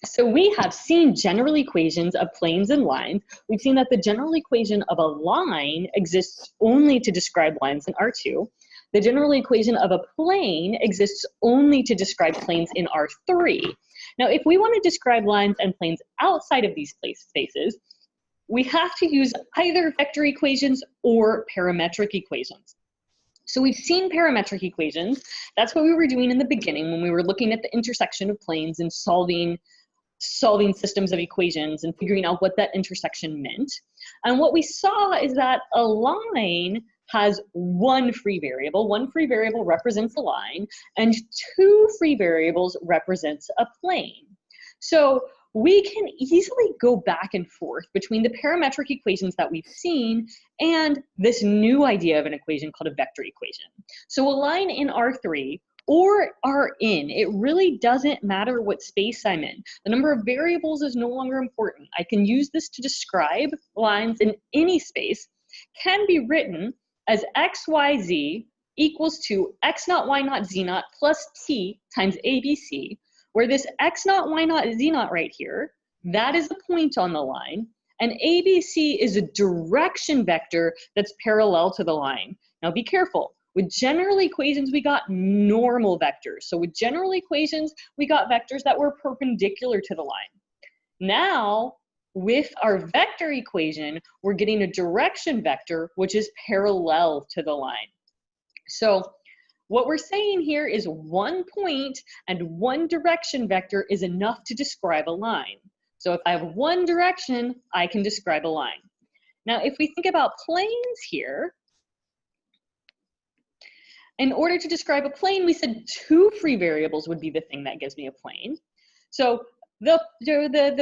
So we have seen general equations of planes and lines. We've seen that the general equation of a line exists only to describe lines in R2. The general equation of a plane exists only to describe planes in R3. Now, if we want to describe lines and planes outside of these spaces, we have to use either vector equations or parametric equations. So we've seen parametric equations. That's what we were doing in the beginning when we were looking at the intersection of planes and solving systems of equations and figuring out what that intersection meant. And what we saw is that a line has one free variable. One free variable represents a line, and two free variables represents a plane. So we can easily go back and forth between the parametric equations that we've seen and this new idea of an equation called a vector equation. So a line in R3 or Rn, it really doesn't matter what space I'm in. The number of variables is no longer important. I can use this to describe lines in any space, can be written as x, y, z equals to x naught, y naught, z naught plus t times abc, where this x naught, y naught, z naught right here, that is the point on the line, and abc is a direction vector that's parallel to the line. Now be careful. With general equations, we got normal vectors. So with general equations, we got vectors that were perpendicular to the line. Now, with our vector equation, we're getting a direction vector, which is parallel to the line. So what we're saying here is one point and one direction vector is enough to describe a line. So if I have one direction, I can describe a line. Now, if we think about planes here, in order to describe a plane, we said two free variables would be the thing that gives me a plane. So the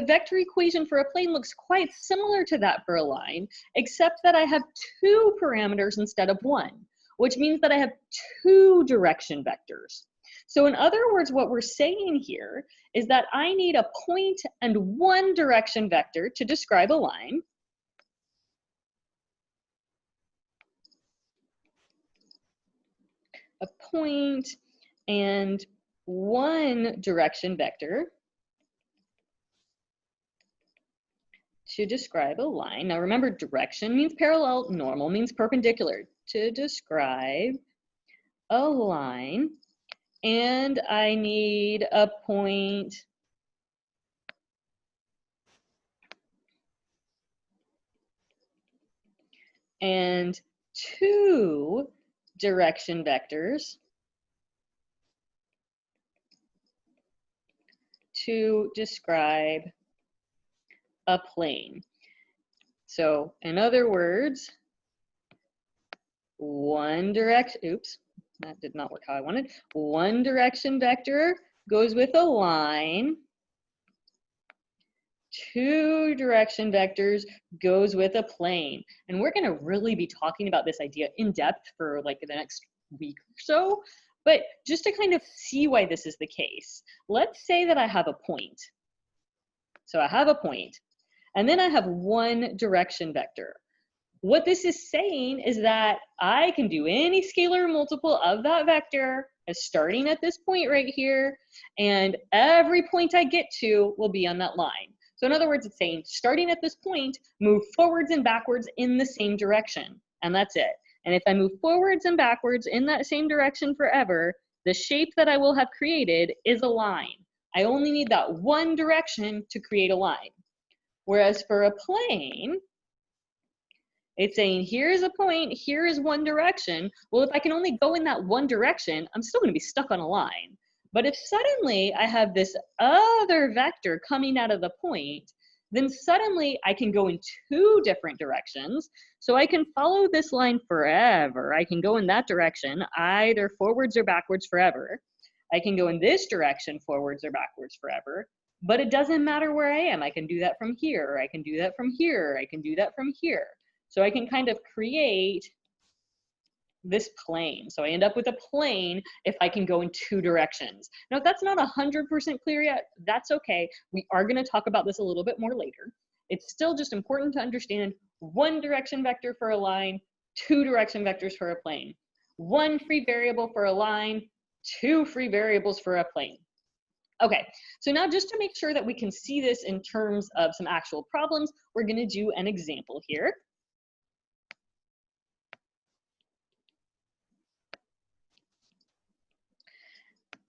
vector equation for a plane looks quite similar to that for a line, except that I have two parameters instead of one, which means that I have two direction vectors. So in other words, what we're saying here is that I need a point and one direction vector to describe a line. A point and one direction vector to describe a line. Now remember, direction means parallel, normal means perpendicular. To describe a line, and I need a point and two direction vectors to describe a plane. So in other words, one direction, oops, that did not work how I wanted. One direction vector goes with a line. Two direction vectors goes with a plane. And we're going to really be talking about this idea in depth for like the next week or so. But just to kind of see why this is the case, let's say that I have a point. So I have a point, and then I have one direction vector. What this is saying is that I can do any scalar multiple of that vector as starting at this point right here, and every point I get to will be on that line. So in other words, it's saying starting at this point, move forwards and backwards in the same direction, and that's it. And if I move forwards and backwards in that same direction forever, the shape that I will have created is a line. I only need that one direction to create a line. Whereas for a plane, it's saying here is a point, here is one direction. Well, if I can only go in that one direction, I'm still going to be stuck on a line. But if suddenly I have this other vector coming out of the point, then suddenly I can go in two different directions. So I can follow this line forever. I can go in that direction, either forwards or backwards forever. I can go in this direction, forwards or backwards forever. But it doesn't matter where I am. I can do that from here. I can do that from here. I can do that from here. So I can kind of create this plane. So I end up with a plane if I can go in two directions. Now, if that's not 100% clear yet, that's okay. We are going to talk about this a little bit more later. It's still just important to understand one direction vector for a line, two direction vectors for a plane. One free variable for a line, two free variables for a plane. Okay, so now just to make sure that we can see this in terms of some actual problems, we're going to do an example here.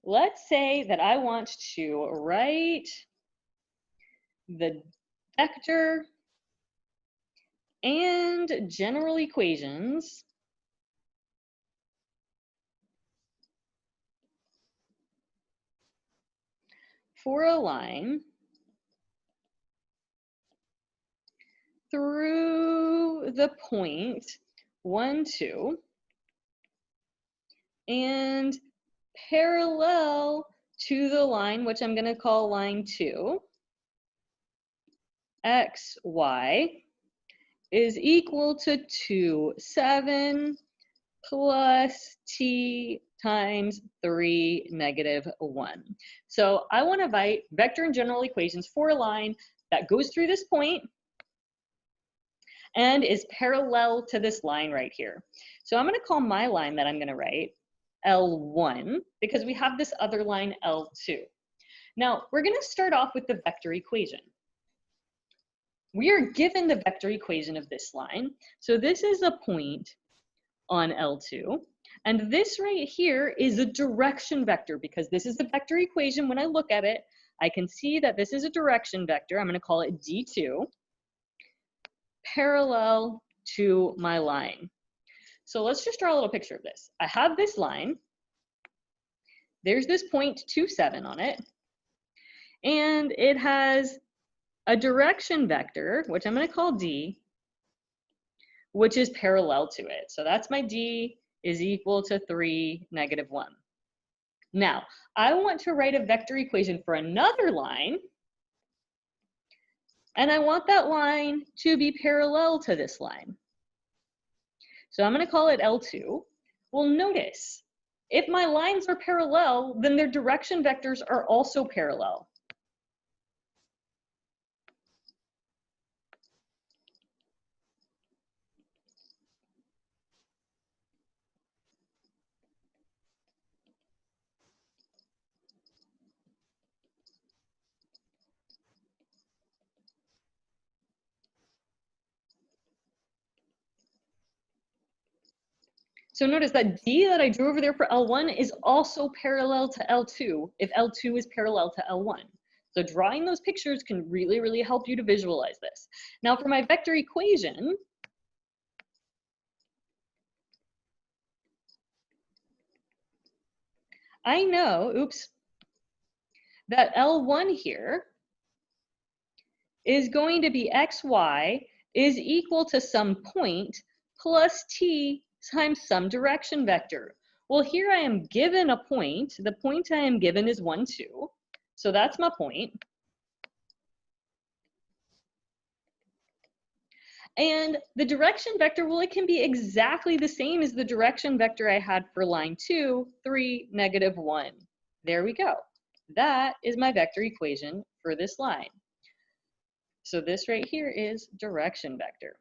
Let's say that I want to write the vector and general equations for a line through the point 1, 2, and parallel to the line, which I'm going to call line 2, x, y, is equal to 2, 7 plus t times 3, negative 1. So I want to write vector and general equations for a line that goes through this point and is parallel to this line right here. So I'm going to call my line that I'm going to write L1 because we have this other line L2. Now we're going to start off with the vector equation. We are given the vector equation of this line. So this is a point on L2. And this right here is a direction vector because this is the vector equation. When I look at it, I can see that this is a direction vector. I'm going to call it D2, parallel to my line. So let's just draw a little picture of this. I have this line. There's this point 2, 7 on it. And it has a direction vector, which I'm going to call D, which is parallel to it. So that's my D is equal to 3, negative 1. Now, I want to write a vector equation for another line, and I want that line to be parallel to this line. So I'm going to call it L2. Well, notice, if my lines are parallel, then their direction vectors are also parallel. So notice that D that I drew over there for L1 is also parallel to L2 if L2 is parallel to L1. So drawing those pictures can really, really help you to visualize this. Now for my vector equation, I know, oops, that L1 here is going to be xy is equal to some point plus t times some direction vector. Well, here I am given a point. The point I am given is 1, 2. So that's my point. And the direction vector, well, it can be exactly the same as the direction vector I had for line 2, 3, negative 1. There we go. That is my vector equation for this line. So this right here is direction vector.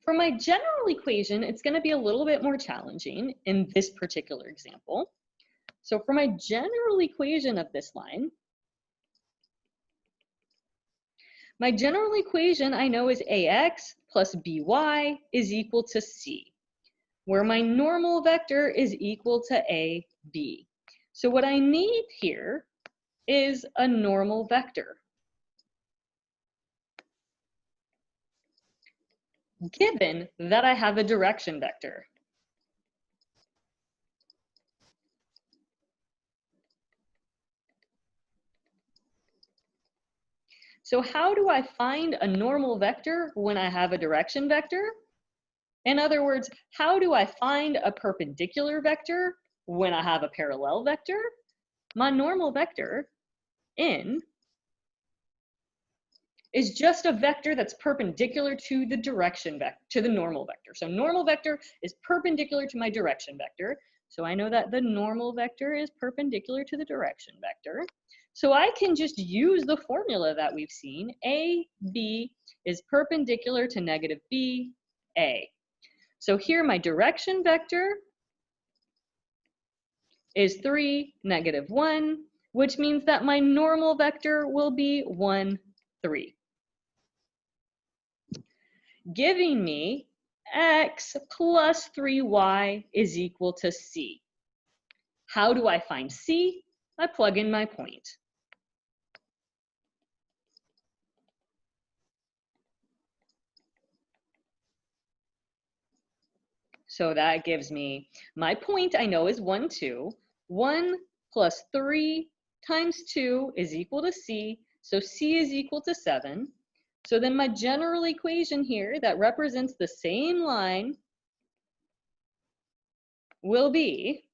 For my general equation, it's going to be a little bit more challenging in this particular example. So for my general equation of this line, my general equation I know is ax plus by is equal to c, where my normal vector is equal to ab. So what I need here is a normal vector, given that I have a direction vector. So how do I find a normal vector when I have a direction vector? In other words, how do I find a perpendicular vector when I have a parallel vector? My normal vector, n, is just a vector that's perpendicular to the direction vector, to the normal vector. So normal vector is perpendicular to my direction vector. So I know that the normal vector is perpendicular to the direction vector. So I can just use the formula that we've seen. AB is perpendicular to negative BA. So here my direction vector is 3, -1, which means that my normal vector will be 1, 3, giving me x plus 3y is equal to c. How do I find c? I plug in my point. So that gives me my point I know is 1, 2. 1 plus 3 times 2 is equal to c. So c is equal to 7. So then my general equation here that represents the same line will be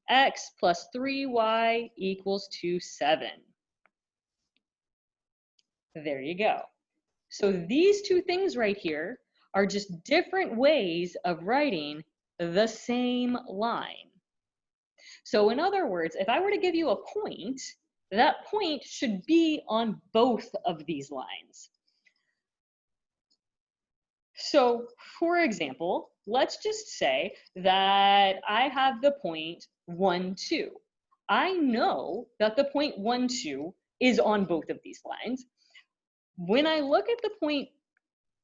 x plus 3y equals to 7. There you go. So these two things right here are just different ways of writing the same line. So in other words, if I were to give you a point, that point should be on both of these lines. So for example, let's just say that I have the point 1, 2. I know that the point 1, 2 is on both of these lines. When I look at the point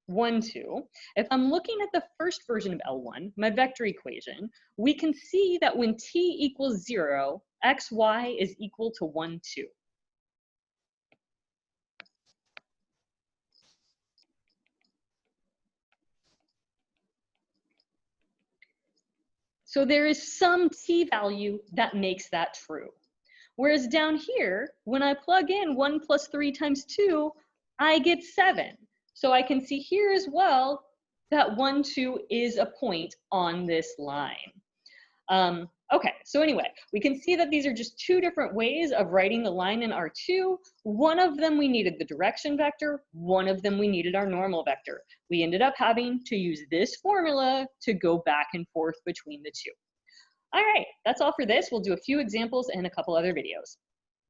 1, 2, if I'm looking at the first version of L1, my vector equation, we can see that when t equals 0, xy is equal to 1, 2. So there is some t value that makes that true. Whereas down here, when I plug in 1 plus 3 times 2, I get 7. So I can see here as well that 1, 2 is a point on this line. Okay, so anyway, we can see that these are just two different ways of writing the line in R2. One of them we needed the direction vector, one of them we needed our normal vector. We ended up having to use this formula to go back and forth between the two. All right, that's all for this. We'll do a few examples and a couple other videos.